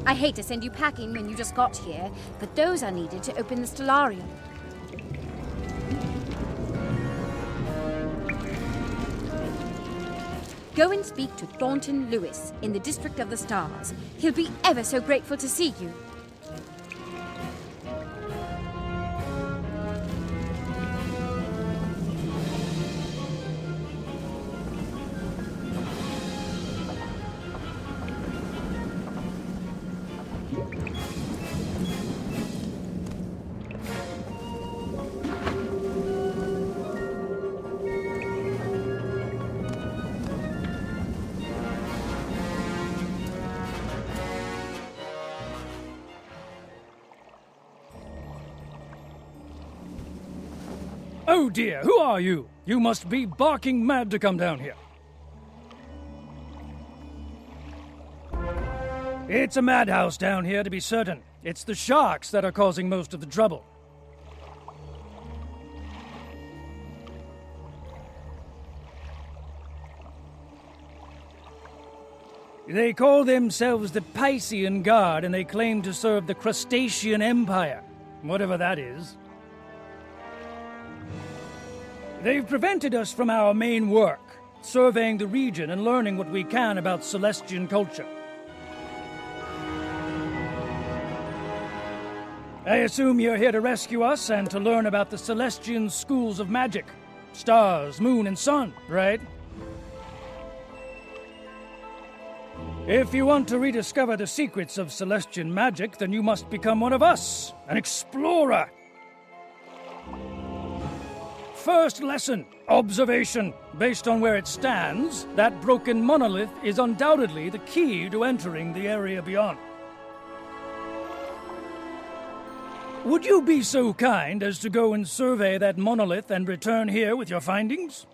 I hate to send you packing when you just got here, but those are needed to open the stellarium. Go and speak to Thornton Lewis in the District of the Stars. He'll be ever so grateful to see you. Oh dear, who are you? You must be barking mad to come down here. It's a madhouse down here, to be certain. It's the sharks that are causing most of the trouble. They call themselves the Piscean Guard, and they claim to serve the Crustacean Empire, whatever that is. They've prevented us from our main work, surveying the region and learning what we can about Celestian culture. I assume you're here to rescue us and to learn about the Celestian schools of magic. Stars, moon, and sun, right? If you want to rediscover the secrets of Celestian magic, then you must become one of us, an explorer. First lesson, observation. Based on where it stands, that broken monolith is undoubtedly the key to entering the area beyond. Would you be so kind as to go and survey that monolith and return here with your findings?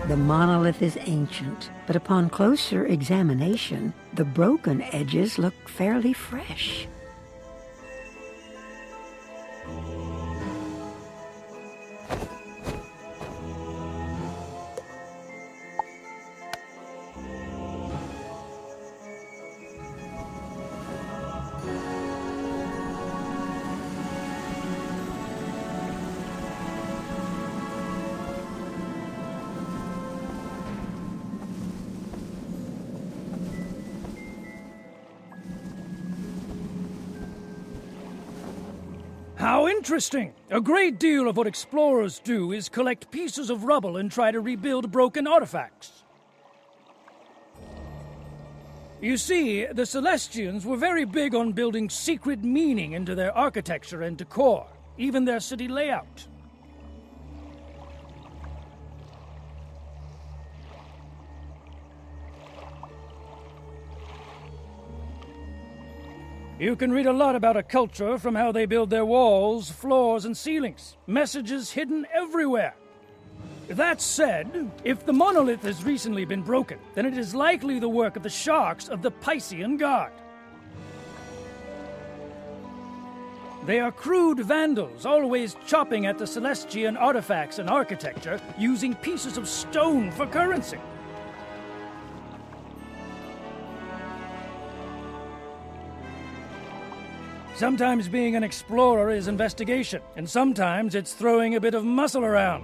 The monolith is ancient, but upon closer examination, the broken edges look fairly fresh. How interesting! A great deal of what explorers do is collect pieces of rubble and try to rebuild broken artifacts. You see, the Celestians were very big on building secret meaning into their architecture and decor, even their city layout. You can read a lot about a culture from how they build their walls, floors, and ceilings. Messages hidden everywhere. That said, if the monolith has recently been broken, then it is likely the work of the sharks of the Piscean Guard. They are crude vandals, always chopping at the Celestian artifacts and architecture, using pieces of stone for currency. Sometimes being an explorer is investigation, and sometimes it's throwing a bit of muscle around.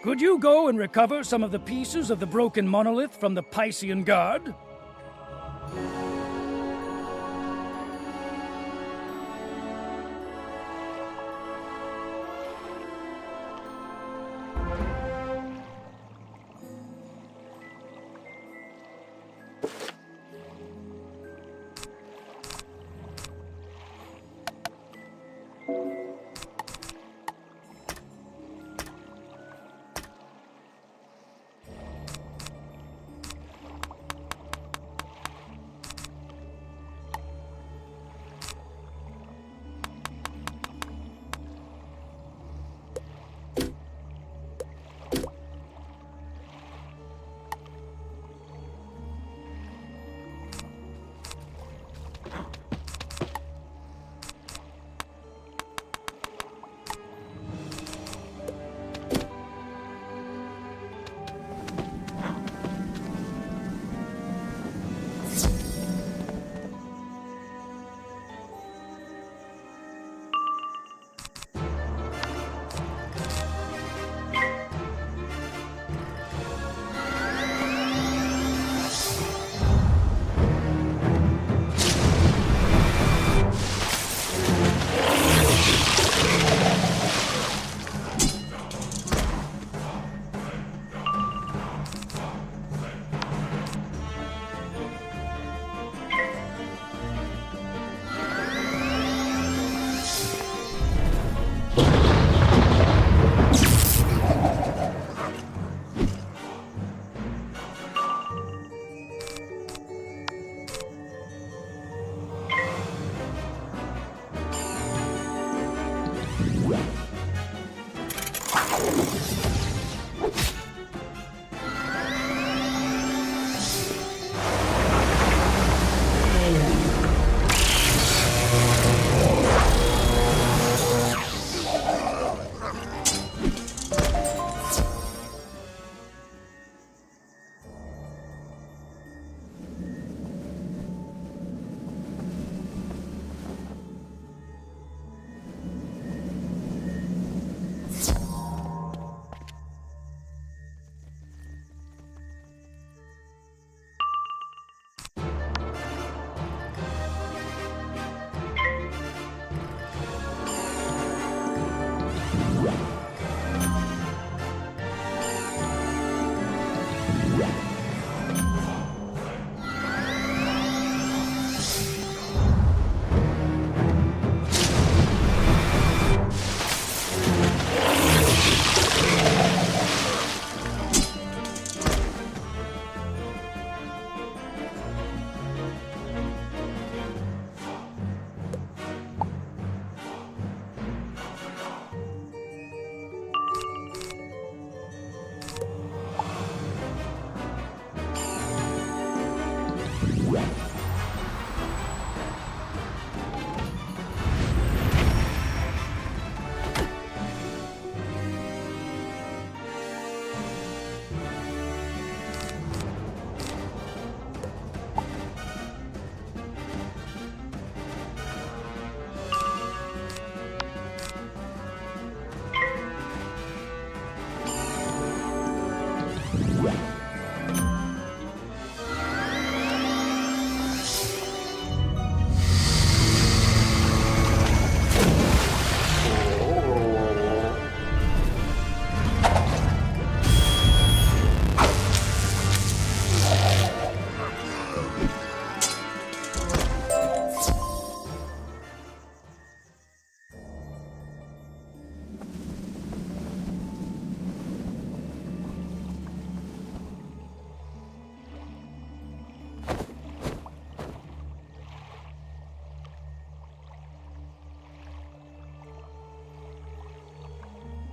Could you go and recover some of the pieces of the broken monolith from the Piscean Guard?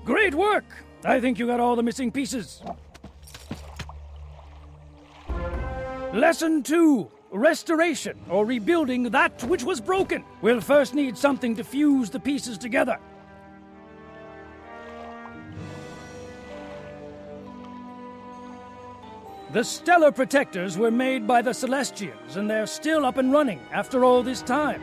Great work! I think you got all the missing pieces. Lesson 2. Restoration, or rebuilding that which was broken. We'll first need something to fuse the pieces together. The stellar protectors were made by the Celestians, and they're still up and running after all this time.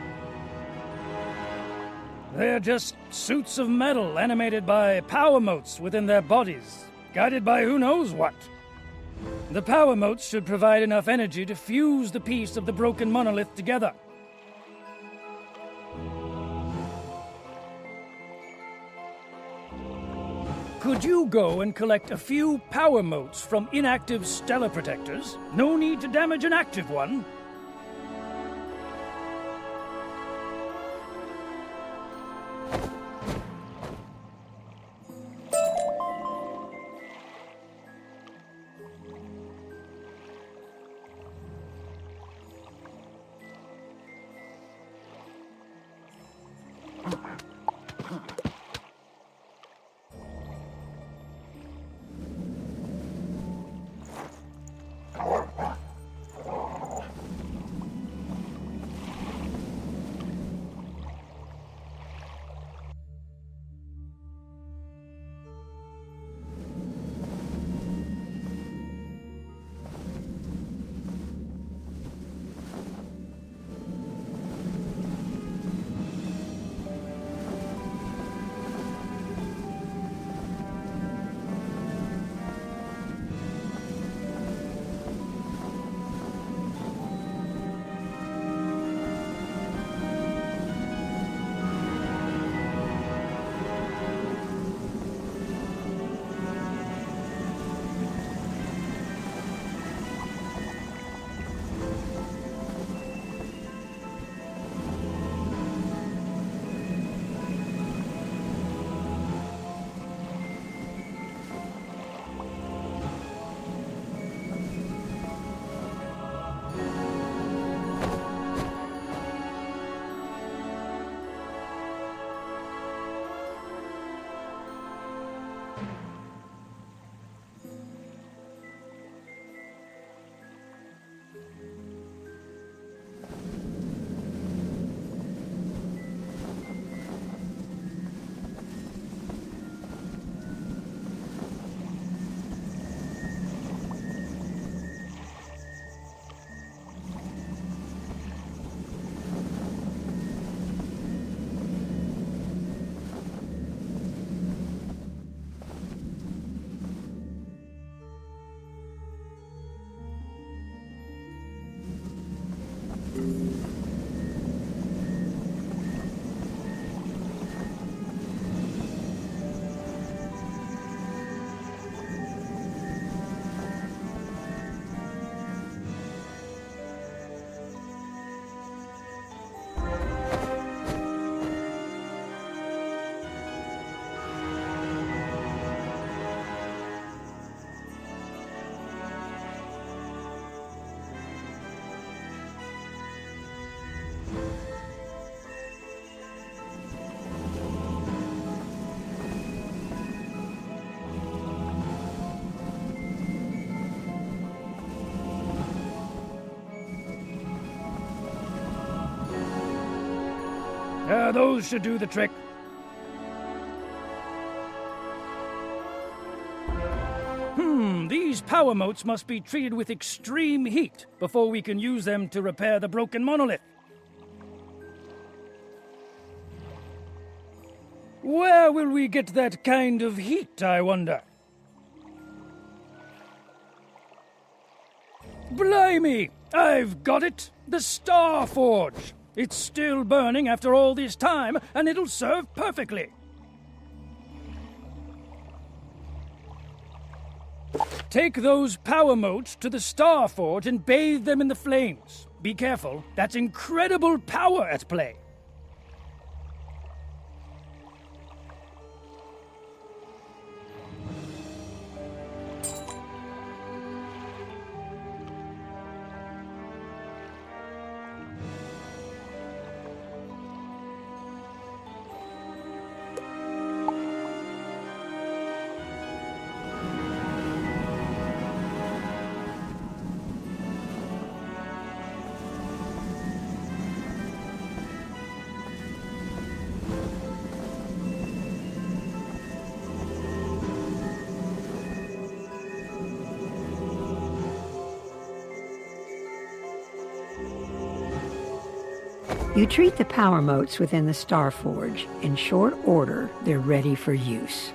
They're just suits of metal animated by power motes within their bodies, guided by who knows what. The power motes should provide enough energy to fuse the piece of the broken monolith together. Could you go and collect a few power motes from inactive stellar protectors? No need to damage an active one. Those should do the trick. These power motes must be treated with extreme heat before we can use them to repair the broken monolith. Where will we get that kind of heat, I wonder? Blimey! I've got it! The Star Forge! It's still burning after all this time, and it'll serve perfectly. Take those power motes to the Star Forge and bathe them in the flames. Be careful, that's incredible power at play. You treat the power motes within the Star Forge. In short order, they're ready for use.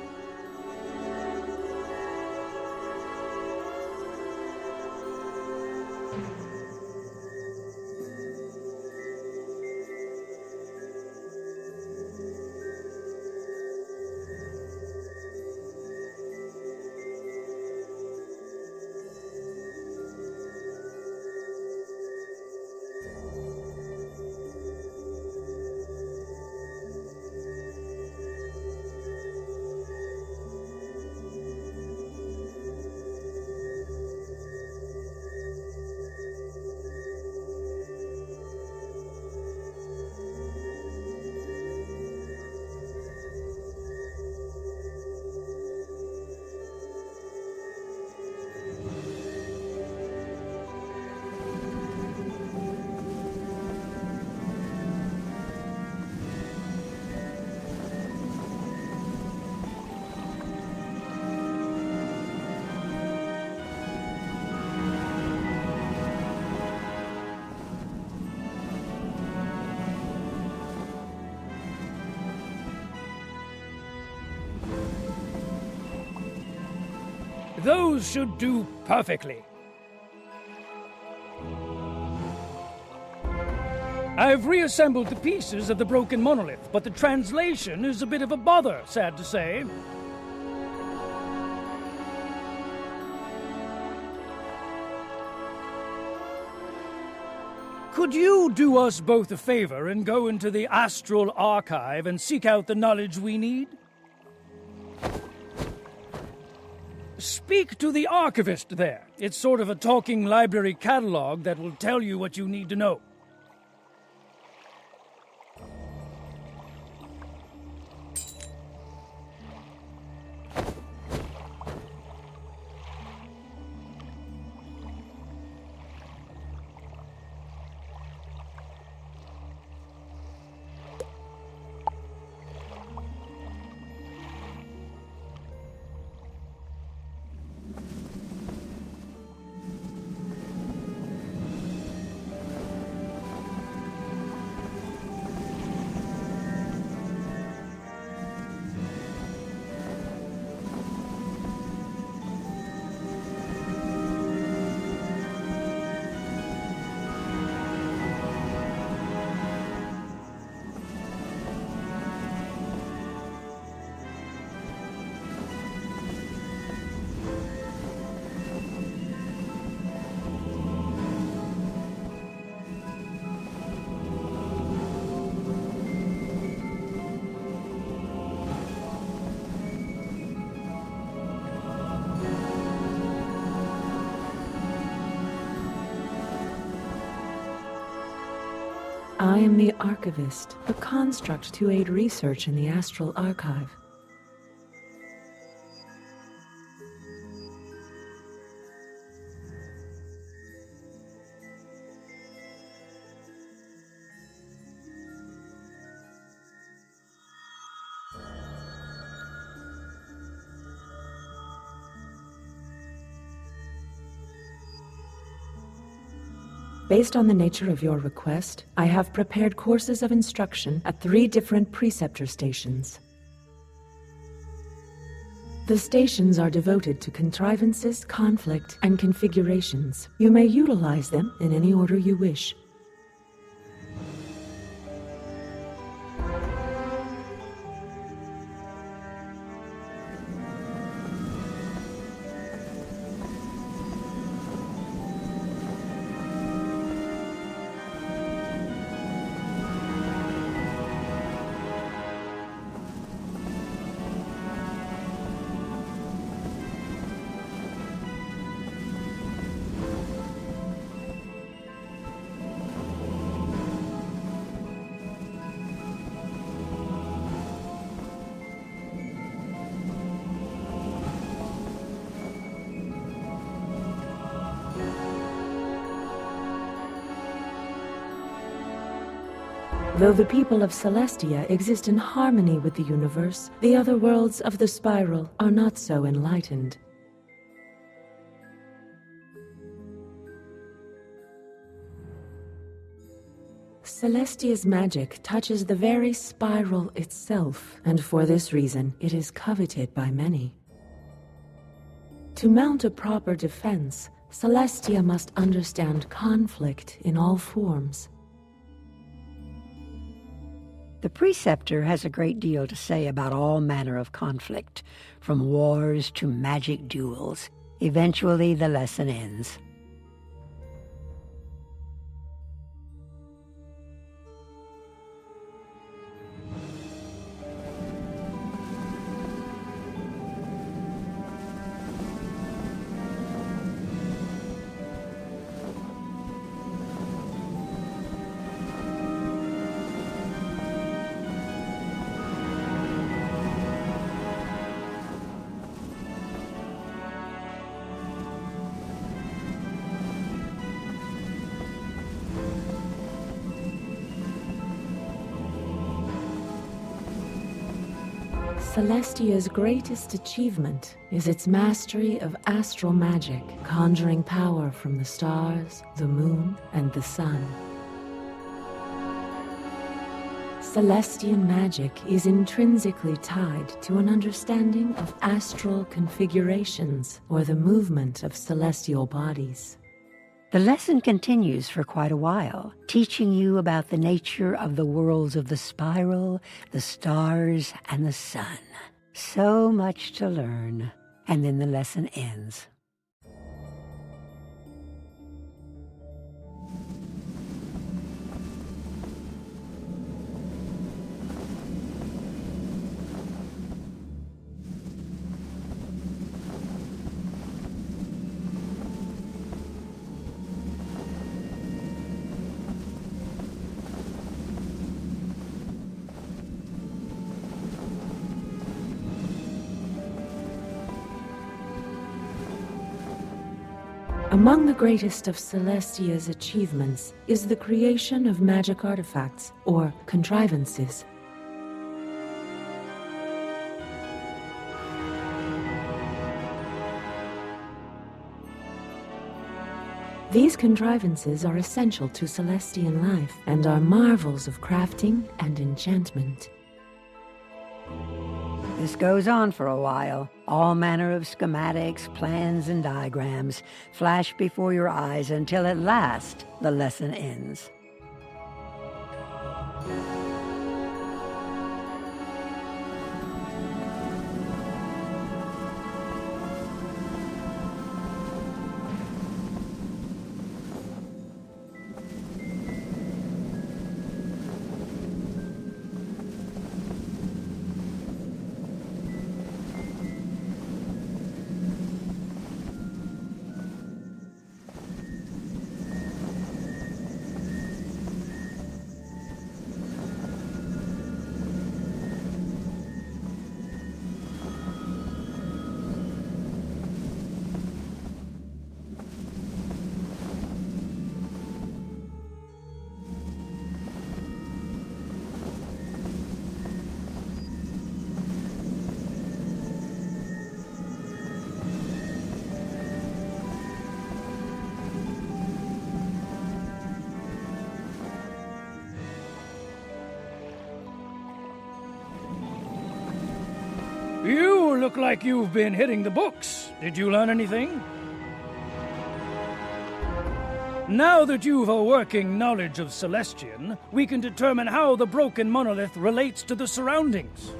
Those should do perfectly. I've reassembled the pieces of the broken monolith, but the translation is a bit of a bother, sad to say. Could you do us both a favor and go into the Astral Archive and seek out the knowledge we need? Speak to the archivist there. It's sort of a talking library catalog that will tell you what you need to know. I am the Archivist, a construct to aid research in the Astral Archive. Based on the nature of your request, I have prepared courses of instruction at 3 different preceptor stations. The stations are devoted to contrivances, conflict, and configurations. You may utilize them in any order you wish. Though the people of Celestia exist in harmony with the universe, the other worlds of the spiral are not so enlightened. Celestia's magic touches the very spiral itself, and for this reason it is coveted by many. To mount a proper defense, Celestia must understand conflict in all forms. The preceptor has a great deal to say about all manner of conflict, from wars to magic duels. Eventually, the lesson ends. Celestia's greatest achievement is its mastery of astral magic, conjuring power from the stars, the moon, and the sun. Celestian magic is intrinsically tied to an understanding of astral configurations, or the movement of celestial bodies. The lesson continues for quite a while, teaching you about the nature of the worlds of the spiral, the stars, and the sun. So much to learn. And then the lesson ends. Among the greatest of Celestia's achievements is the creation of magic artifacts, or contrivances. These contrivances are essential to Celestian life and are marvels of crafting and enchantment. This goes on for a while. All manner of schematics, plans, and diagrams flash before your eyes until at last the lesson ends. You look like you've been hitting the books. Did you learn anything? Now that you've a working knowledge of Celestian, we can determine how the broken monolith relates to the surroundings.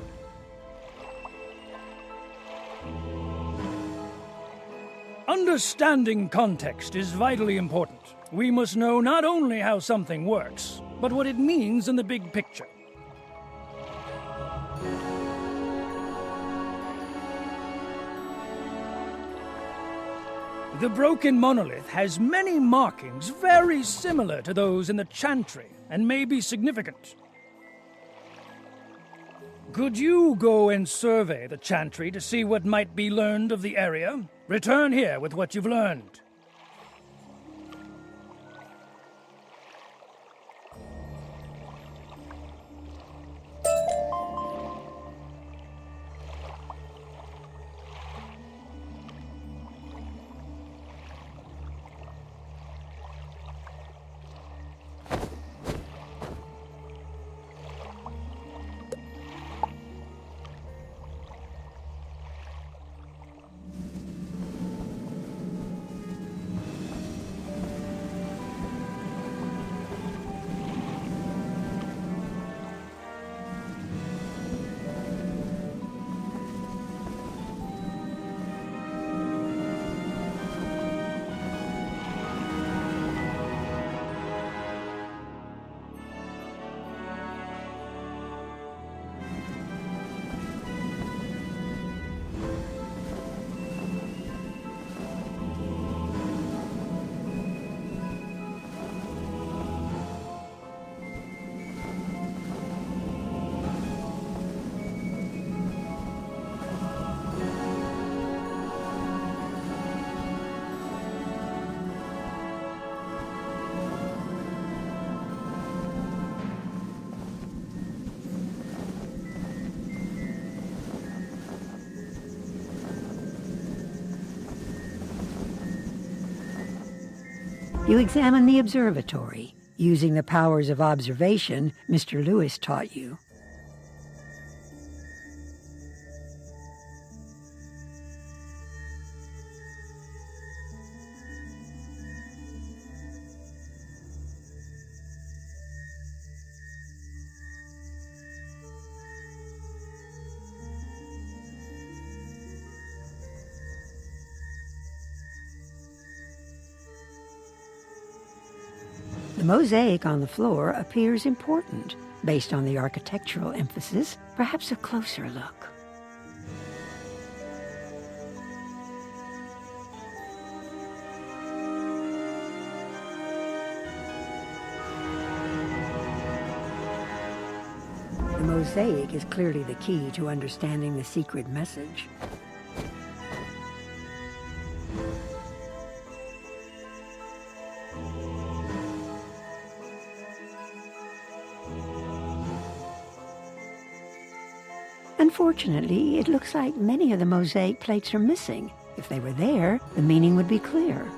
Understanding context is vitally important. We must know not only how something works, but what it means in the big picture. The broken monolith has many markings very similar to those in the chantry and may be significant. Could you go and survey the chantry to see what might be learned of the area? Return here with what you've learned. You examine the observatory, using the powers of observation Mr. Lewis taught you. The mosaic on the floor appears important. Based on the architectural emphasis, perhaps a closer look. The mosaic is clearly the key to understanding the secret message. Unfortunately, it looks like many of the mosaic plates are missing. If they were there, the meaning would be clear.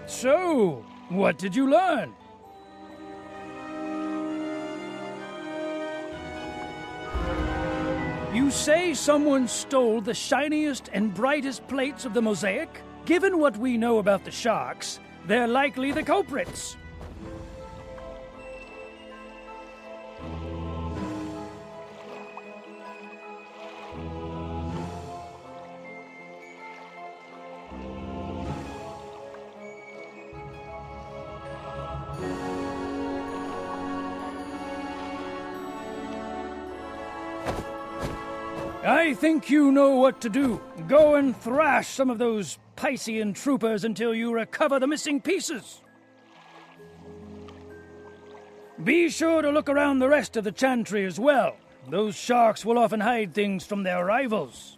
So, what did you learn? You say someone stole the shiniest and brightest plates of the mosaic? Given what we know about the sharks, they're likely the culprits. I think you know what to do. Go and thrash some of those Piscean troopers until you recover the missing pieces. Be sure to look around the rest of the chantry as well. Those sharks will often hide things from their rivals.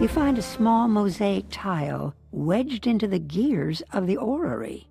You find a small mosaic tile wedged into the gears of the orrery.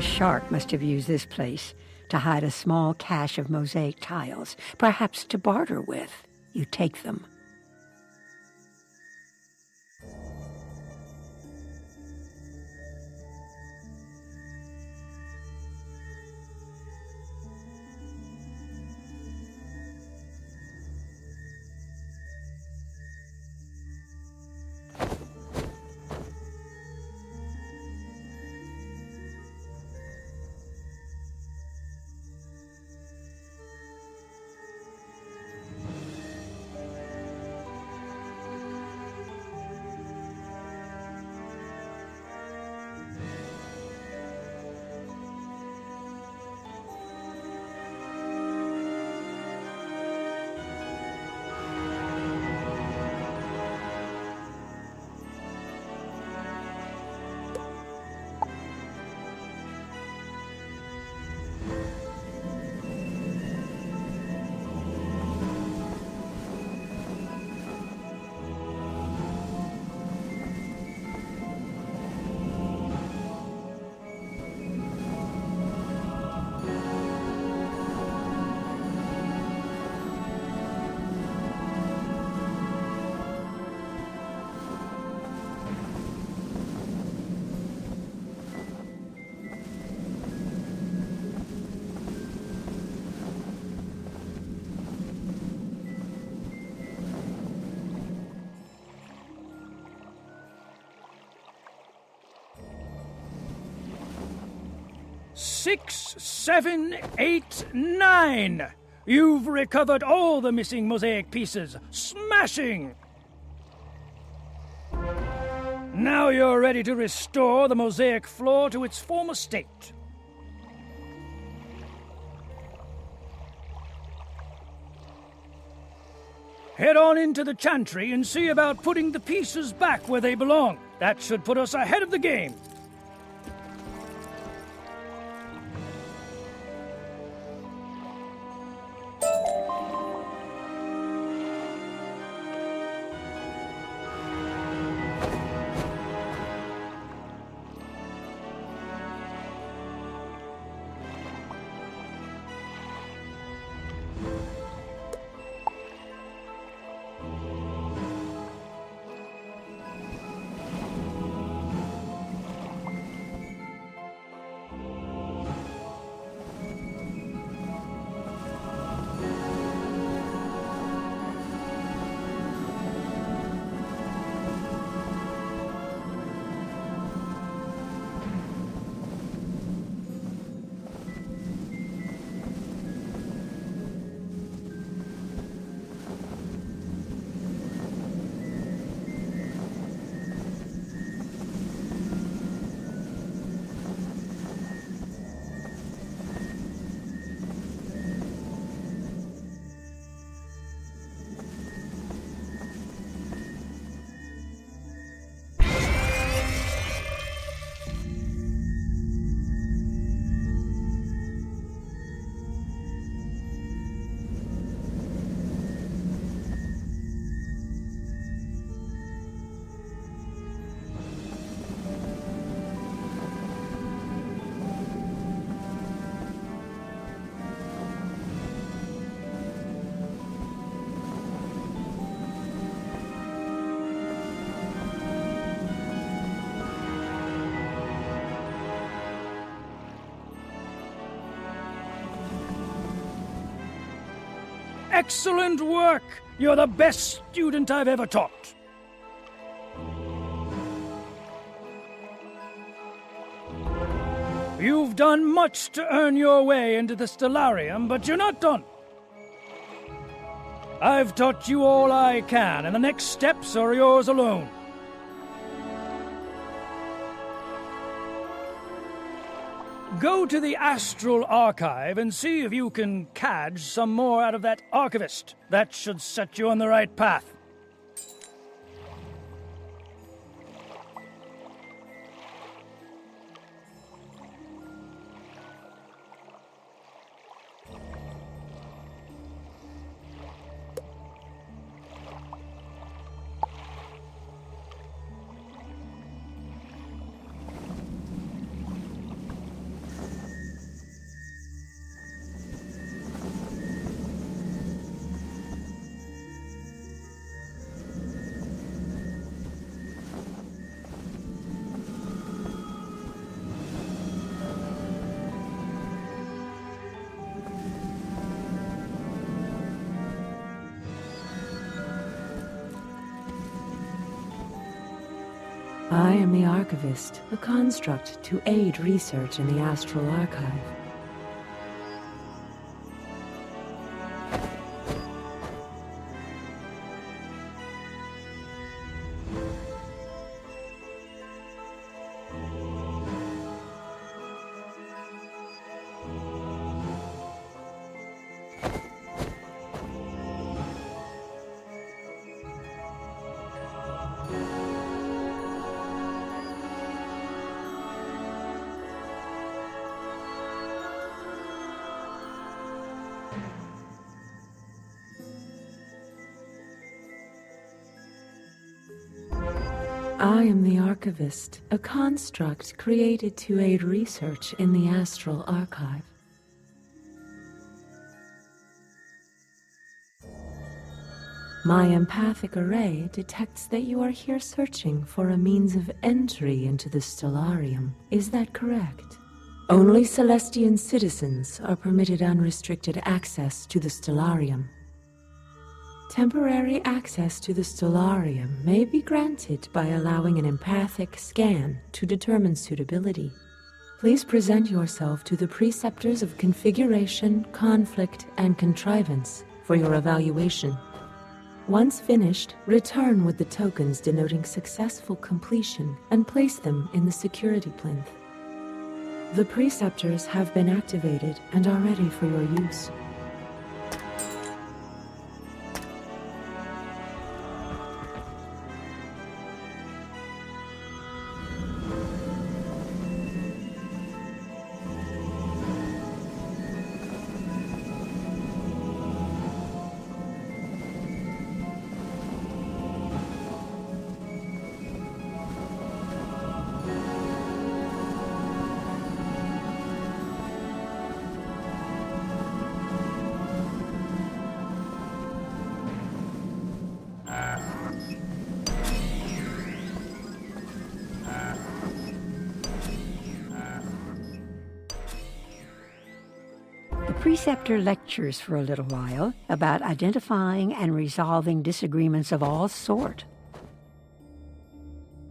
A shark must have used this place to hide a small cache of mosaic tiles, perhaps to barter with. You take them. Six, 7, 8, 9! You've recovered all the missing mosaic pieces. Smashing! Now you're ready to restore the mosaic floor to its former state. Head on into the chantry and see about putting the pieces back where they belong. That should put us ahead of the game. Excellent work! You're the best student I've ever taught. You've done much to earn your way into the Stellarium, but you're not done. I've taught you all I can, and the next steps are yours alone. Go to the Astral Archive and see if you can cadge some more out of that archivist. That should set you on the right path. I am the Archivist, a construct to aid research in the Astral Archive. I am the Archivist, a construct created to aid research in the Astral Archive. My empathic array detects that you are here searching for a means of entry into the Stellarium. Is that correct? Only Celestian citizens are permitted unrestricted access to the Stellarium. Temporary access to the Stellarium may be granted by allowing an empathic scan to determine suitability. Please present yourself to the Preceptors of Configuration, Conflict, and Contrivance for your evaluation. Once finished, return with the tokens denoting successful completion and place them in the security plinth. The Preceptors have been activated and are ready for your use. The preceptor lectures for a little while about identifying and resolving disagreements of all sort.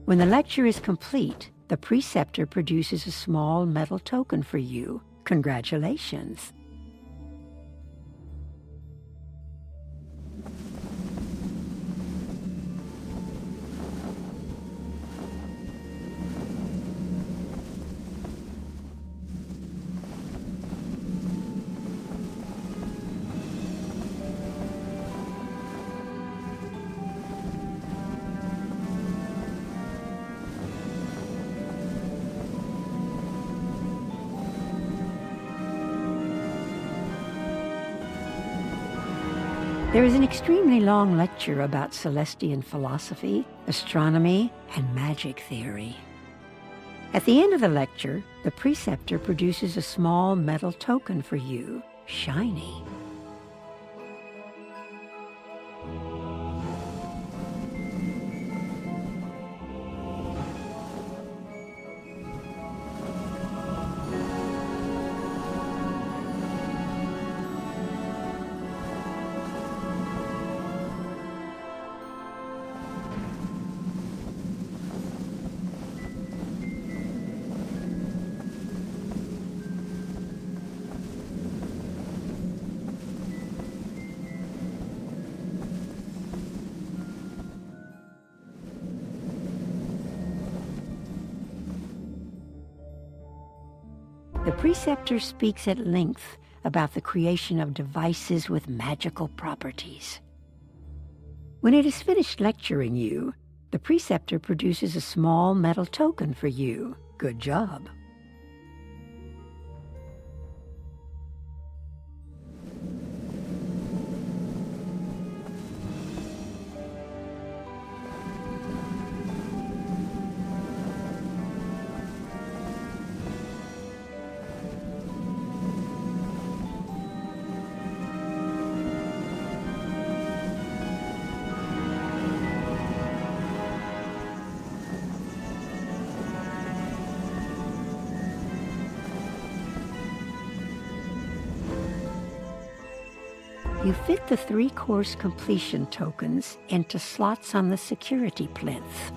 When the lecture is complete, the preceptor produces a small metal token for you. Congratulations. There is an extremely long lecture about Celestian philosophy, astronomy, and magic theory. At the end of the lecture, the preceptor produces a small metal token for you, shiny. The preceptor speaks at length about the creation of devices with magical properties. When it is finished lecturing you, the preceptor produces a small metal token for you. Good job. You fit the 3-course completion tokens into slots on the security plinth.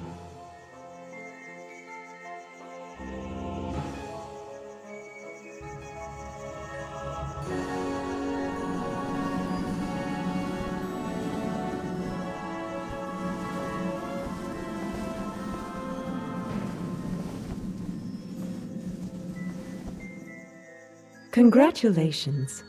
Congratulations.